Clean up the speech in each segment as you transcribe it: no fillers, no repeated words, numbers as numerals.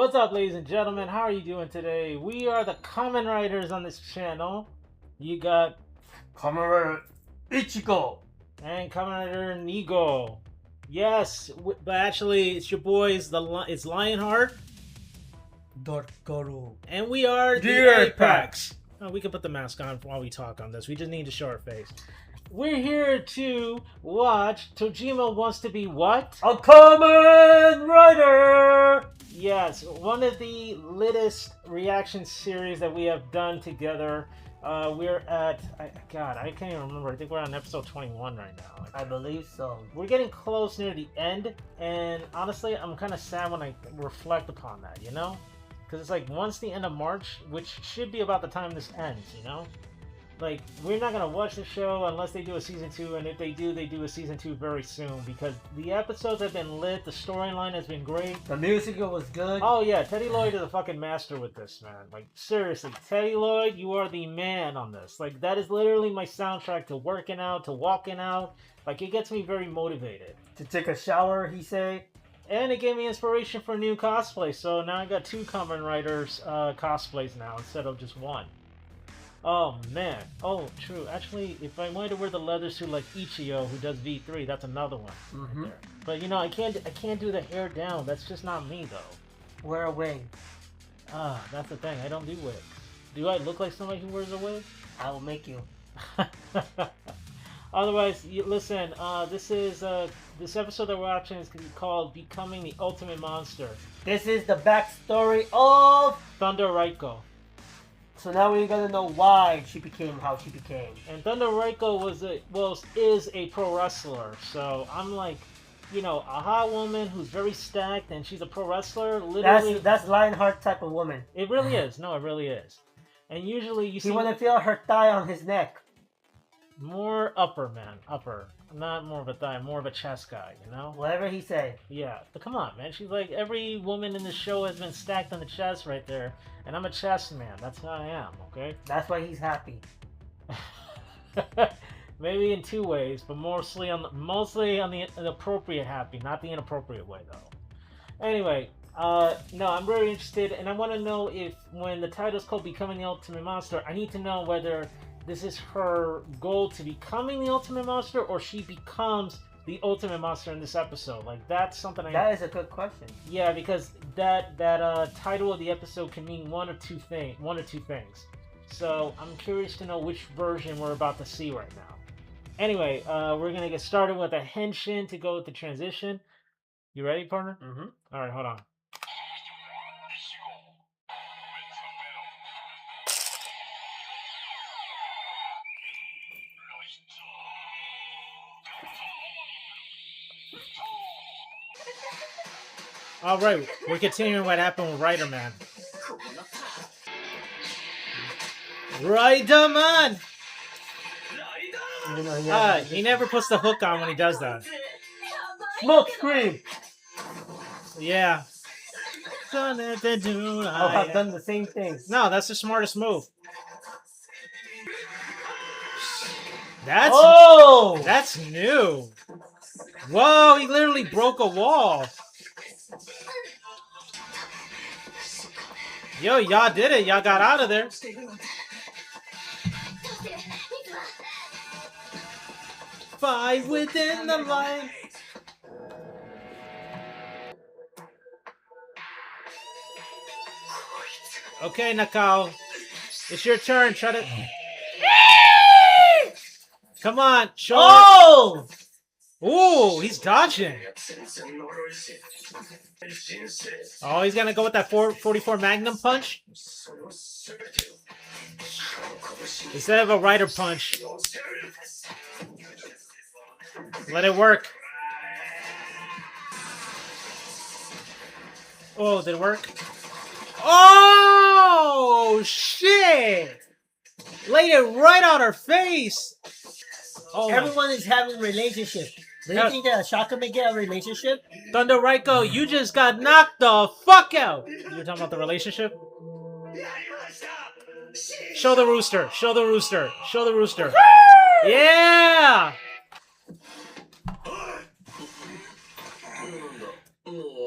What's up, ladies and gentlemen? How are you doing today? We are the Kamen Riders on this channel. You got Kamen Rider Ichigo and Kamen Rider Nigo. Yes, but actually, it's your boys. It's Lionheart. Garo. And we are the Dear Apex. Oh, we can put the mask on while we talk on this. We just need to show our face. We're here to watch Tojima Wants to Be What? A Kamen Rider! Yes, one of the latest reaction series that we have done together. We're at, God, I can't even remember. I think we're on episode 21 right now. I believe so. We're getting close near the end, and honestly, I'm kind of sad when I reflect upon that, you know? Because it's like once the end of March, which should be about the time this ends, you know? Like, we're not going to watch the show unless they do a season 2, and if they do a season 2 very soon, because the episodes have been lit, the storyline has been great. The music was good. Oh yeah, Teddy Lloyd is a fucking master with this, man. Like, seriously, Teddy Lloyd, you are the man on this. Like, that is literally my soundtrack to working out, to walking out. Like, it gets me very motivated. To take a shower, he say. And it gave me inspiration for new cosplay, so now I got 2 Kamen Riders cosplays now instead of just one. Oh man. Oh, true. Actually, if I wanted to wear the leather suit like Ichigo, who does V3, that's another one. Mm-hmm. Right, but you know, I can't do the hair down. That's just not me, though. Wear a wig. Ah, that's the thing. I don't do wigs. Do I look like somebody who wears a wig? I will make you. Otherwise, listen. This episode that we're watching is called "Becoming the Ultimate Monster." This is the backstory of Thunder Raiko. So now we're gonna know why she became how she became. And Thunder Raiko is a pro wrestler. So I'm like, you know, a hot woman who's very stacked, and she's a pro wrestler. Literally, That's Lionheart type of woman. It really is. No, it really is. And usually you see. You wanna feel her thigh on his neck. More upper, man. Upper. Not more of a thigh, more of a chest guy, you know? Whatever he say. Yeah. But come on, man. She's like, every woman in this show has been stacked on the chest right there. And I'm a chest man. That's how I am, okay? That's why he's happy. Maybe in 2 ways, but mostly on the appropriate happy, not the inappropriate way, though. Anyway, no, I'm very interested, and I want to know if, when the title's called Becoming the Ultimate Monster, I need to know whether this is her goal to becoming the Ultimate Monster, or she becomes the Ultimate Monster in this episode. Like, that's something That is a good question. Yeah, because that title of the episode can mean one or two things. So I'm curious to know which version we're about to see right now. Anyway, we're gonna get started with a henshin to go with the transition. You ready, partner? Mm-hmm. All right, hold on. All right, we're continuing what happened with Rider Man. Rider Man! He never puts the hook on when he does that. Smoke scream! Yeah. I'll have done the same thing. No, that's the smartest move. That's new. Whoa, he literally broke a wall. Yo, y'all did it. Y'all got out of there. Five within the line. Okay, Nakao. It's your turn. Try to... Come on. Show Oh! it. Ooh, he's dodging. Oh, he's gonna go with that 44 Magnum punch? Instead of a Rider punch. Let it work. Oh, did it work? Oh, shit! Laid it right on her face! Oh, everyone is having a relationship. Do you think that Shaka may get a relationship? Thunder Raiko, you just got knocked the fuck out! You're talking about the relationship? Show the rooster. Show the rooster. Show the rooster. Yeah!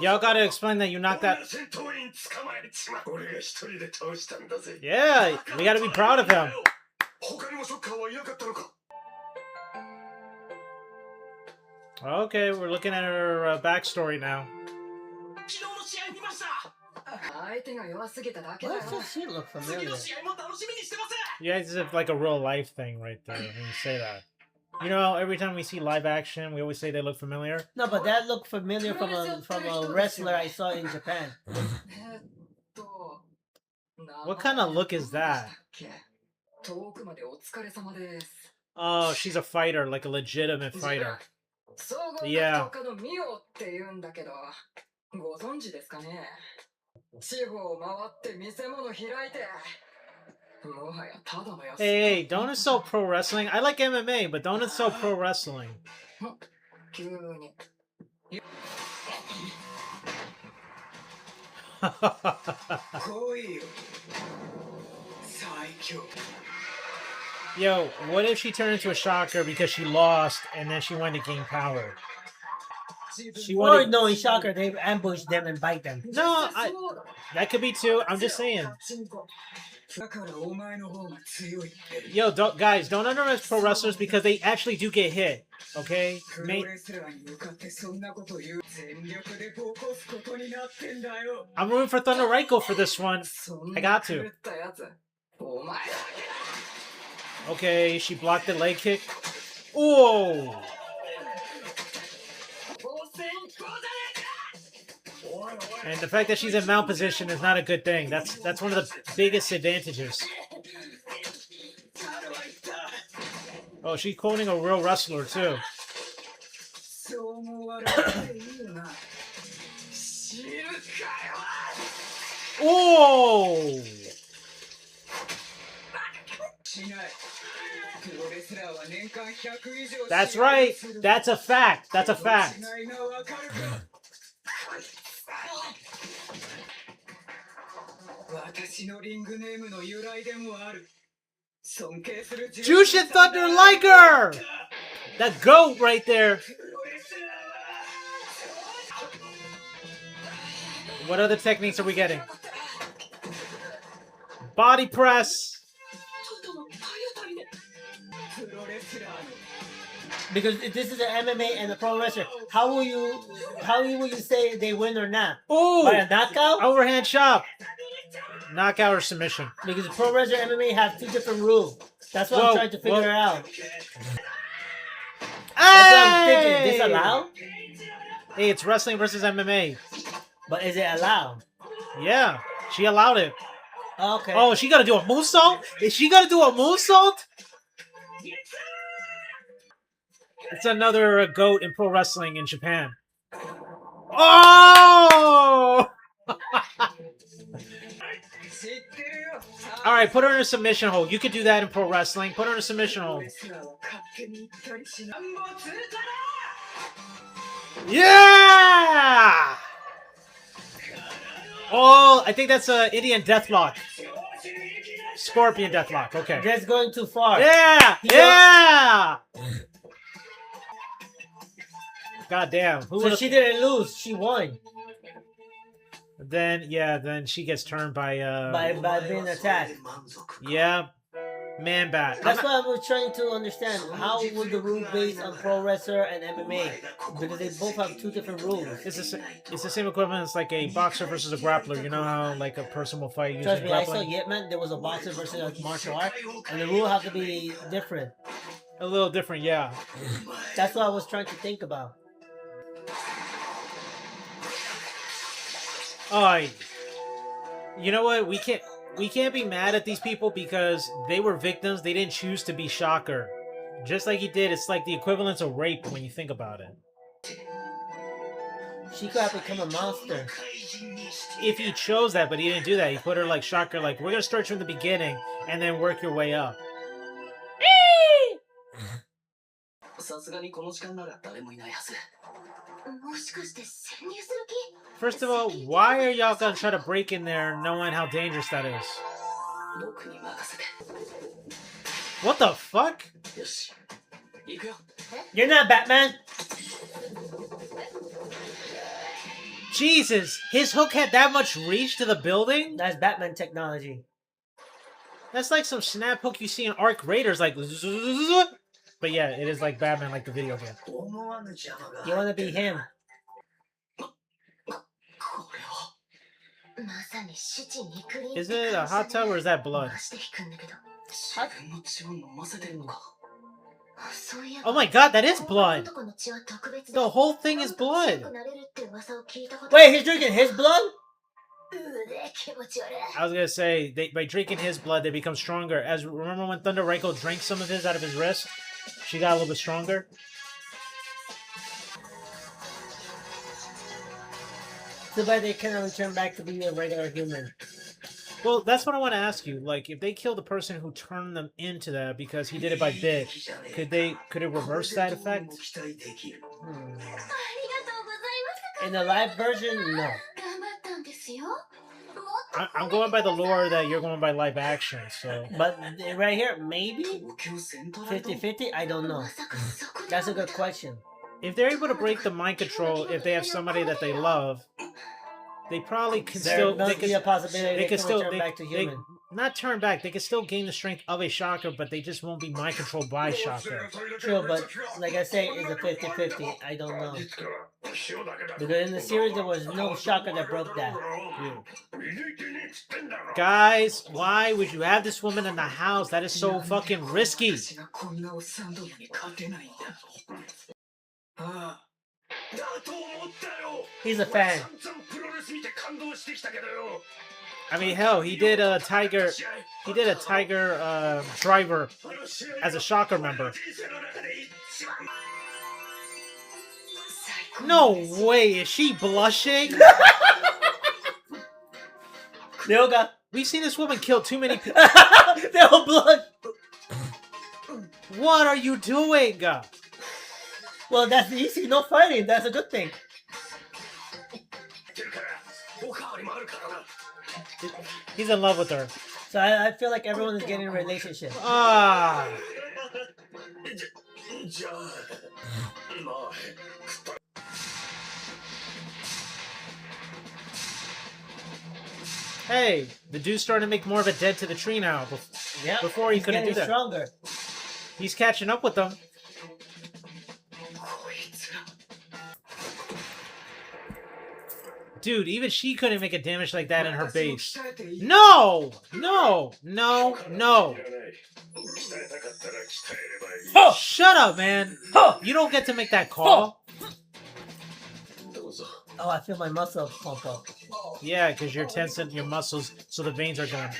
Y'all gotta explain that you knocked that. Yeah, we gotta be proud of him. Okay, we're looking at her backstory now. Why does she look familiar? Yeah, it's just like a real life thing right there when you say that. You know, every time we see live action, we always say they look familiar. No, but that looked familiar from a wrestler I saw in Japan. What kind of look is that? Oh, she's a fighter, like a legitimate fighter. Yeah. Hey, don't insult pro wrestling. I like MMA, but don't insult pro wrestling. Yo, what if she turned into a shocker because she lost and then she wanted to gain power? She wanted... Or no, in shocker, they ambush them and bite them. No, that could be too. I'm just saying. Yo, guys, don't underestimate pro wrestlers because they actually do get hit. Okay? I'm rooting for Thunder Reiko for this one. I got to. Okay, she blocked the leg kick. Ooh! And the fact that she's in mount position is not a good thing. That's one of the biggest advantages. Oh, she's quoting a real wrestler too. Oh! That's right. That's a fact. That's a fact. Jushin Thunder Liger! That GOAT right there. What other techniques are we getting? Body press. Because if this is an MMA and a pro wrestler, how will you say they win or not? Ooh! By a knockout? Overhand chop. Knockout or submission. Because the pro wrestler and MMA have two different rules. That's what I'm trying to figure out. That's what I'm thinking. Is this allowed? Hey, it's wrestling versus MMA. But is it allowed? Yeah, she allowed it. Okay. Oh, is she gonna do a moonsault? Is she gonna do a moonsault? It's another GOAT in pro wrestling in Japan. Oh! Alright, put her in a submission hold. You could do that in pro wrestling. Put her in a submission hold. Yeah! Oh, I think that's an Indian deathlock. Scorpion deathlock. Okay. That's going too far. Yeah! Yeah! God damn. So she didn't lose. She won. Then she gets turned by being attacked. Yeah. Man bat. That's what I was trying to understand. How would the rule based on pro wrestler and MMA? Because they both have two different rules. It's the same equivalent as like a boxer versus a grappler. You know how like a person will fight using Trust me, grappling? I saw Yetman. There was a boxer versus a martial art, and the rule have to be different. A little different, yeah. That's what I was trying to think about. You know what? We can't be mad at these people because they were victims. They didn't choose to be Shocker. Just like he did, it's like the equivalent of rape when you think about it. She could have become a monster. If he chose that, but he didn't do that. He put her like Shocker, like, we're gonna start from the beginning and then work your way up. First of all, why are y'all gonna try to break in there knowing how dangerous that is? What the fuck? You're not Batman. Jesus, his hook had that much reach to the building? That's Batman technology. That's like some snap hook you see in Arc Raiders, like... But yeah, it is like Batman, like the video game. You want to be him. Is it a hot tub or is that blood? Oh my god, that is blood! The whole thing is blood! Wait, he's drinking his blood? I was gonna say, by drinking his blood, they become stronger. Remember when Thunder Reiko drank some of his out of his wrist? She got a little bit stronger. Too bad they cannot return back to being a regular human. Well, that's what I want to ask you. Like, if they kill the person who turned them into that because he did it by bit, could it reverse that effect? In the live version, no. I'm going by the lore that you're going by live action, so... But right here, maybe? 50-50? I don't know. That's a good question. If they're able to break the mind control, if they have somebody that they love, they probably can still... There must be a possibility they can still return back to human. Not turn back, they can still gain the strength of a Shocker, but they just won't be mind controlled by Shocker. True, but like I say, it's a 50-50. I don't know. Because in the series, there was no Shocker that broke that. Guys, why would you have this woman in the house? That is so fucking risky. He's a fan. I mean, hell, he did a Tiger Driver as a Shocker member. No way, is she blushing? Yoga. We've seen this woman kill too many people. They're all blood. What are you doing? Well, that's easy. No fighting. That's a good thing. He's in love with her. So I feel like everyone is getting a relationship. Ah. Hey, the dude's starting to make more of a dent to the tree now. Yeah. Before he couldn't do that. Stronger. He's catching up with them. Dude, even she couldn't make a damage like that in her base. No! No! No! No! Oh! Shut up, man! Oh! You don't get to make that call. Oh, I feel my muscles pump up. Yeah, because you're tensing your muscles so the veins are going.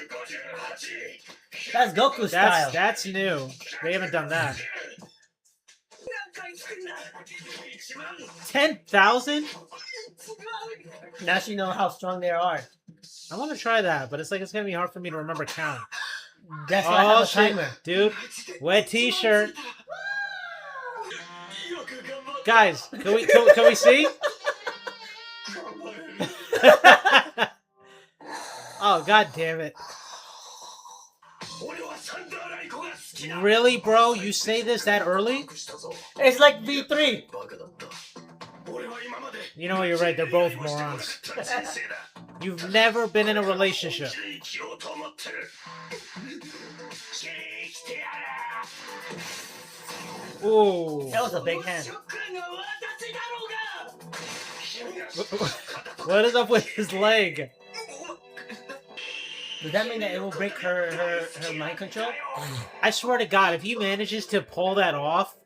That's Goku style. That's new. They haven't done that. 10,000? Now she knows how strong they are. I want to try that, but it's like it's gonna be hard for me to remember count. That's why I have a timer. Dude, wet t-shirt. Guys, can we see? Oh, god damn it. Really, bro? You say this that early? It's like V3. You know what, you're right, they're both morons. You've never been in a relationship. Ooh. That was a big hand. What is up with his leg? Does that mean that it will break her mind control? I swear to God, if he manages to pull that off,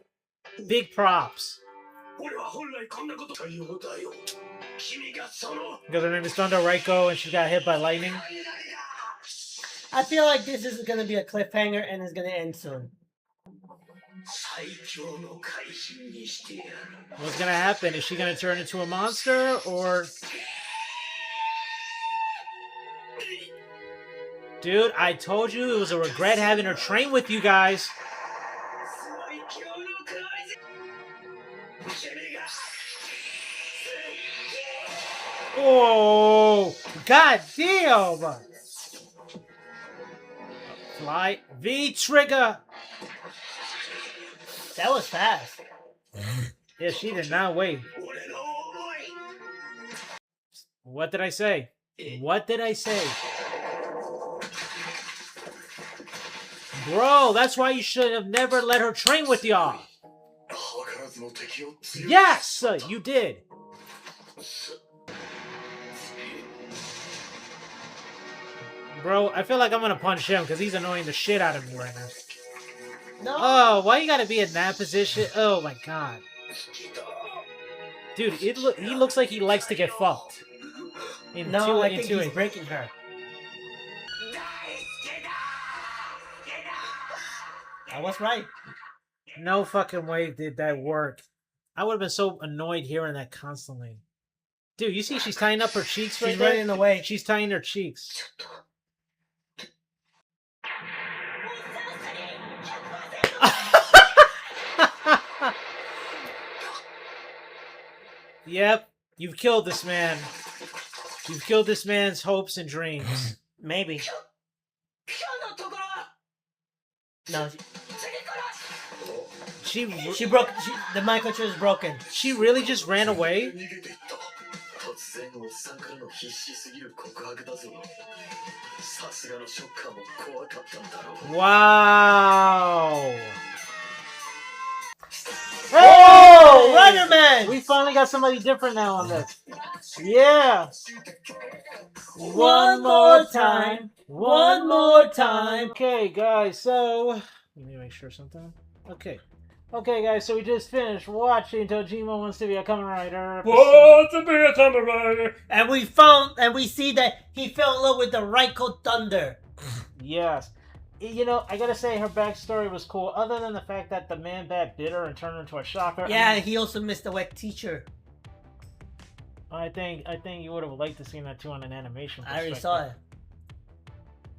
big props. Because her name is Thunder Reiko and she got hit by lightning. I feel like this is going to be a cliffhanger and it's going to end soon. What's going to happen? Is she going to turn into a monster or... Dude, I told you it was a regret having her train with you guys. Oh, god damn! Fly V trigger. That was fast. Yeah, she did not wait. What did I say? What did I say? Bro, that's why you should have never let her train with y'all. Yes, you did. Bro, I feel like I'm gonna punch him because he's annoying the shit out of me right now. No. Oh, why you gotta be in that position? Oh my god. Dude, he looks like he likes to get fucked. I think he's breaking her. I was right. No fucking way did that work. I would have been so annoyed hearing that constantly. Dude, you see she's tying up her cheeks right there? She's running away. She's tying her cheeks. Yep, you've killed this man. You've killed this man's hopes and dreams. Maybe. No. She broke. The microchip is broken. She really just ran away? Wow. Oh, Rider Man! We finally got somebody different now on this. Yeah. One more time. One more time. Okay, guys, so... Let me make sure something. Okay. Okay, guys, so we just finished watching Tojima Wants to Be a Kamen Rider. Wants to be a Kamen Rider. And we see that he fell in love with the Raiko Thunder. Yes. You know, I gotta say, her backstory was cool, other than the fact that the man bat bit her and turned her into a shocker. Yeah, I mean, he also missed the wet teacher. I think you would have liked to see that too on an animation perspective. I already saw it.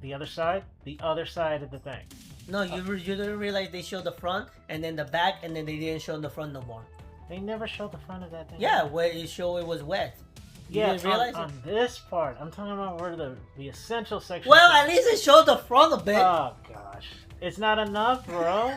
The other side? The other side of the thing. No, you didn't realize they showed the front, and then the back, and then they didn't show the front no more. They never showed the front of that thing. Yeah, where it showed it was wet. You didn't realize on this part. I'm talking about where the essential section... Well, at least it showed the front a bit. Oh, gosh. It's not enough, bro.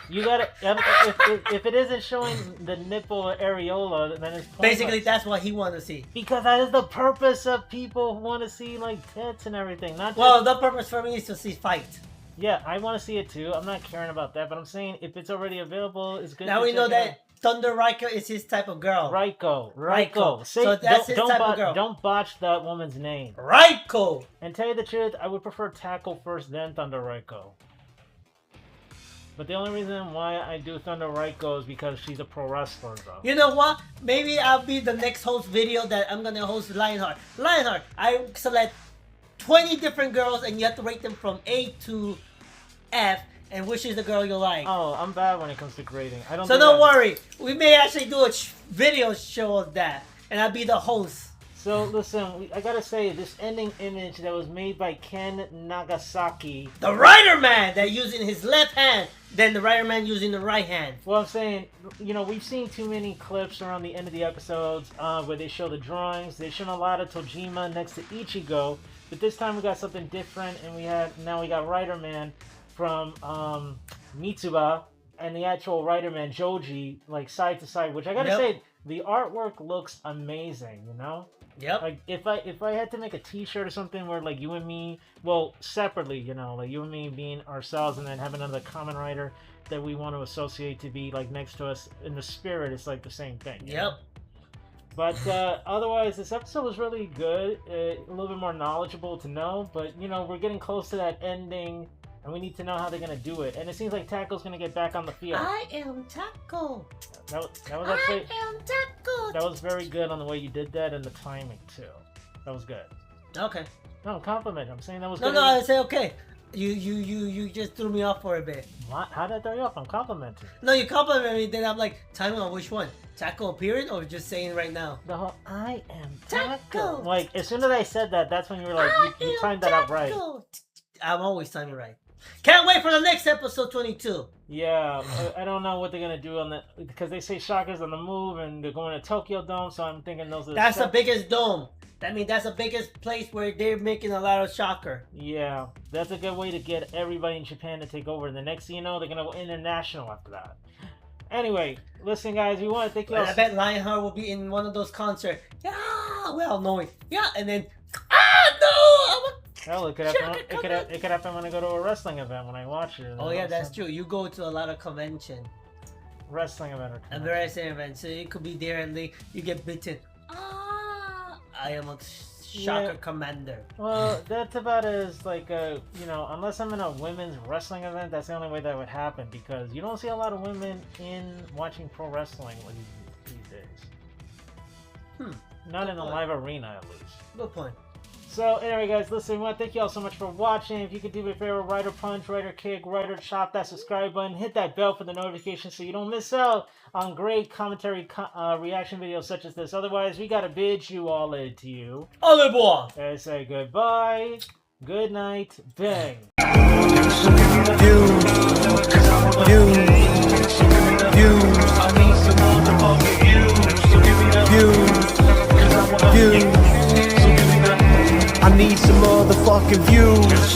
You gotta... If it isn't showing the nipple areola, then it's pointless. Basically, that's what he wanted to see. Because that is the purpose of people who want to see, like, tits and everything. Not just... Well, the purpose for me is to see fight. Yeah, I want to see it too. I'm not caring about that, but I'm saying if it's already available, it's good. Now we know that Thunder Raiko is his type of girl. Raiko. So that's his type of girl. Don't botch that woman's name. Raiko! And tell you the truth, I would prefer Tackle first, then Thunder Raiko. But the only reason why I do Thunder Raiko is because she's a pro wrestler, though. You know what? Maybe I'll be the next host video that I'm gonna host Lionheart. Lionheart, I select 20 different girls and you have to rate them from A to F, and which is the girl you like. Oh, I'm bad when it comes to grading. I don't. So don't worry, we may actually do a video show of that, and I'll be the host. So listen, I gotta say, this ending image that was made by Ken Nagasaki, the Rider Man, that using his left hand, then the Rider Man using the right hand. Well, I'm saying, you know, we've seen too many clips around the end of the episodes where they show the drawings. They show a lot of Tojima next to Ichigo, but this time we got something different, and now we got Rider Man from Mitsuba and the actual Rider Man Joji, like side to side, which I gotta say, the artwork looks amazing, you know? Yep. Like if I had to make a T-shirt or something where like you and me, well, separately, you know, like you and me being ourselves, and then have another Kamen Rider that we want to associate to be like next to us in the spirit, it's like the same thing. Yep. But otherwise, this episode was really good. A little bit more knowledgeable to know, but you know, we're getting close to that ending. And we need to know how they're gonna do it. And it seems like Taco's gonna get back on the field. I am Taco. That was actually, I am Taco. that was very good on the way you did that and the timing too. That was good. Okay. No, compliment. I'm saying that was no, good. No, I say okay. You just threw me off for a bit. What? How did I throw you off? I'm complimenting. No, you compliment me, then I'm like, timing on which one? Taco appearing or just saying right now? The whole I am Taco. Taco. Like as soon as I said that, that's when you were like, you timed that out right. I'm always timing right. Can't wait for the next episode 22. Yeah, I don't know what they're gonna do on that because they say Shaka's on the move and they're going to Tokyo Dome, so I'm thinking those are. That's the biggest dome. That means that's the biggest place where they're making a lot of Shocker. Yeah, that's a good way to get everybody in Japan to take over. And the next thing you know, they're gonna go international after that. Anyway, listen, guys, we want to thank you all. I bet Lionheart will be in one of those concerts. Yeah, well knowing. Yeah, and then no, Hell, it could happen when I go to a wrestling event when I watch it. oh yeah, that's true. You go to a lot of convention. Wrestling event or A convention. wrestling event, so it could be there and you get bitten. I am a shocker commander. Well, that's about as like you know, unless I'm in a women's wrestling event, that's the only way that would happen because you don't see a lot of women in watching pro wrestling these days. Not in a live arena, at least. Good point. So, anyway, guys, listen, we want to thank you all so much for watching. If you could do me a favor, Rider Punch, Rider Kick, Rider Chop, that subscribe button, hit that bell for the notifications so you don't miss out on great commentary reaction videos such as this. Otherwise, we got to bid you all adieu. Au revoir. And say goodbye, good night, bang. I need some motherfucking views.